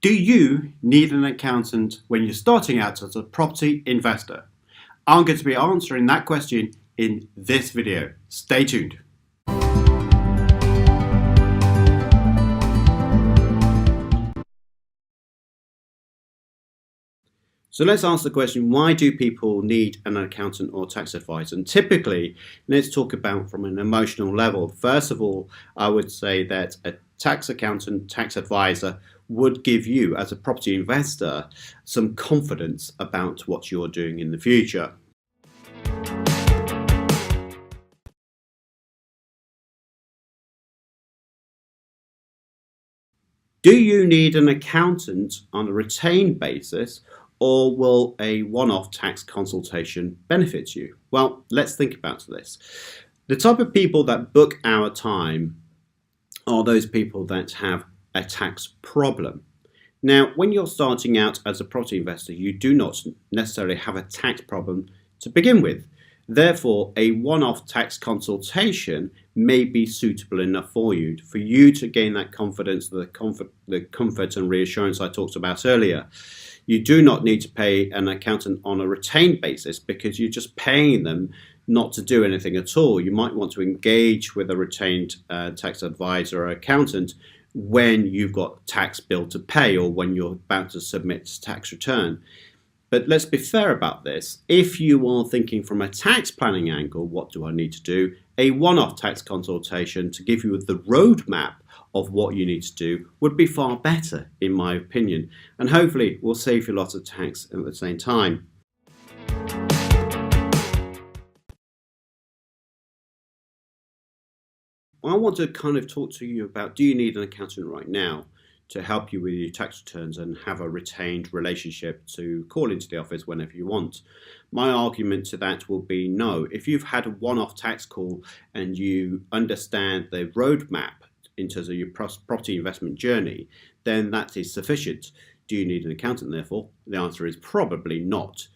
Do you need an accountant when you're starting out as a property investor? I'm going to be answering that question in this video. Stay tuned. So let's ask the question, why do people need an accountant or tax advisor? And typically, let's talk about from an emotional level. First of all, I would say that a tax accountant, tax advisor would give you, as a property investor, some confidence about what you're doing in the future. Do you need an accountant on a retained basis, or will a one-off tax consultation benefit you? Well, let's think about this. The type of people that book our time are those people that have a tax problem. Now, when you're starting out as a property investor, you do not necessarily have a tax problem to begin with. Therefore, a one-off tax consultation may be suitable enough for you to gain that confidence, the comfort and reassurance I talked about earlier. You do not need to pay an accountant on a retained basis because you're just paying them not to do anything at all. You might want to engage with a retained tax advisor or accountant when you've got tax bill to pay or when you're about to submit tax return. But let's be fair about this. If you are thinking from a tax planning angle, what do I need to do? A one-off tax consultation to give you the roadmap of what you need to do would be far better, in my opinion, and hopefully will save you lots of tax at the same time. I want to kind of talk to you about, do you need an accountant right now to help you with your tax returns and have a retained relationship to call into the office whenever you want? My argument to that will be no. If you've had a one-off tax call and you understand the roadmap in terms of your property investment journey, then that is sufficient. Do you need an accountant, therefore? The answer is probably not.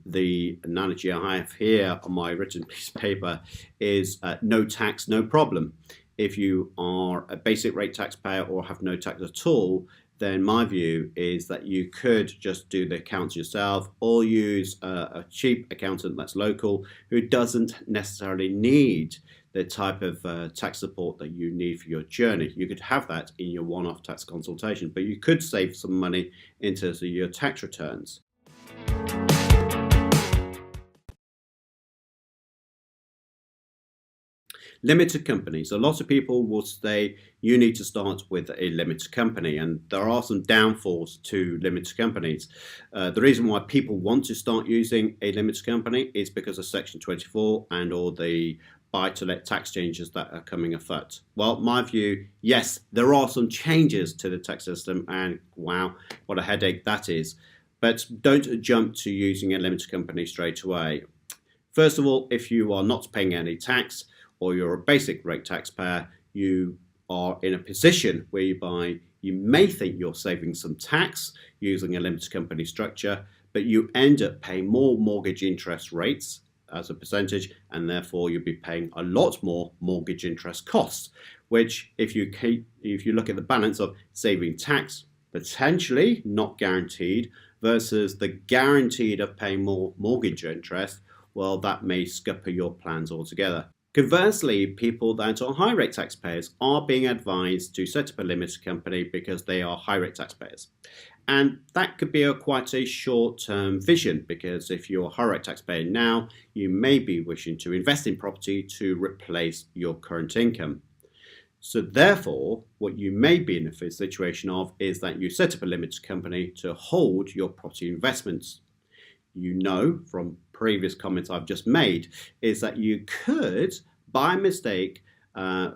The analogy I have here on my written piece of paper is no tax, no problem. If you are a basic rate taxpayer or have no tax at all, then my view is that you could just do the accounts yourself or use a cheap accountant that's local who doesn't necessarily need the type of tax support that you need for your journey. You could have that in your one-off tax consultation, but you could save some money in terms of your tax returns. Limited companies. A lot of people will say you need to start with a limited company, and there are some downfalls to limited companies. The reason why people want to start using a limited company is because of Section 24 and all the buy-to-let tax changes that are coming afoot. Well, my view, yes, there are some changes to the tax system, and wow, what a headache that is. But don't jump to using a limited company straight away. First of all, if you are not paying any tax, or you're a basic rate taxpayer, you are in a position whereby you may think you're saving some tax using a limited company structure, but you end up paying more mortgage interest rates as a percentage, and therefore you'll be paying a lot more mortgage interest costs, which if you look at the balance of saving tax, potentially not guaranteed, versus the guaranteed of paying more mortgage interest, well, that may scupper your plans altogether. Conversely, people that are high rate taxpayers are being advised to set up a limited company because they are high rate taxpayers. And that could be quite a short-term vision, because if you're a high rate taxpayer now, you may be wishing to invest in property to replace your current income. So therefore, what you may be in a situation of is that you set up a limited company to hold your property investments. You know from previous comments I've just made is that you could, by mistake,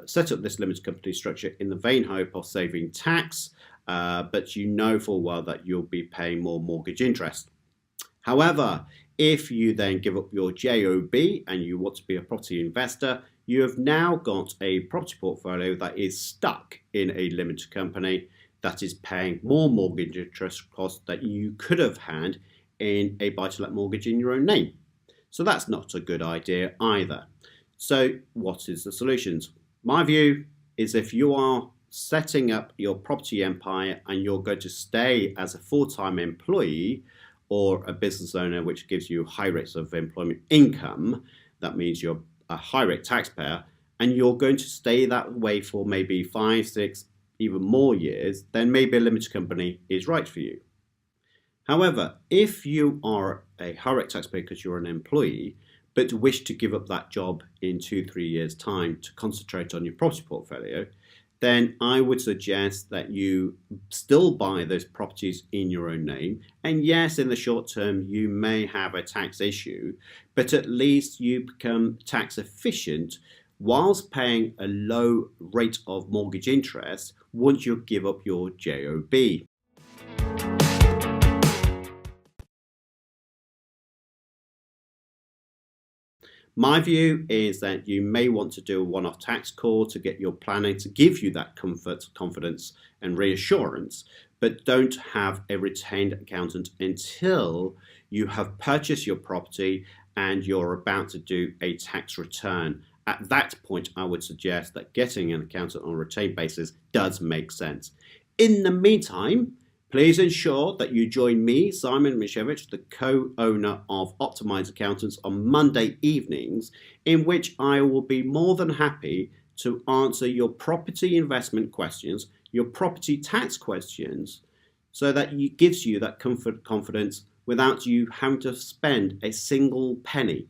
set up this limited company structure in the vain hope of saving tax, but you know full well that you'll be paying more mortgage interest. However, if you then give up your JOB and you want to be a property investor, you have now got a property portfolio that is stuck in a limited company that is paying more mortgage interest costs that you could have had in a buy-to-let mortgage in your own name. So that's not a good idea either. So what is the solutions? My view is if you are setting up your property empire and you're going to stay as a full-time employee or a business owner, which gives you high rates of employment income, that means you're a high rate taxpayer, and you're going to stay that way for maybe 5, 6, even more years, then maybe a limited company is right for you. However, if you are a high rate taxpayer because you're an employee, but wish to give up that job in 2, 3 years' time to concentrate on your property portfolio, then I would suggest that you still buy those properties in your own name. And yes, in the short term, you may have a tax issue, but at least you become tax efficient whilst paying a low rate of mortgage interest once you give up your JOB. My view is that you may want to do a one-off tax call to get your planning to give you that comfort, confidence and reassurance, but don't have a retained accountant until you have purchased your property and you're about to do a tax return. At that point, I would suggest that getting an accountant on a retained basis does make sense. In the meantime, please ensure that you join me, Simon Misiewicz, the co-owner of Optimise Accountants, on Monday evenings, in which I will be more than happy to answer your property investment questions, your property tax questions, so that it gives you that comfort, confidence without you having to spend a single penny.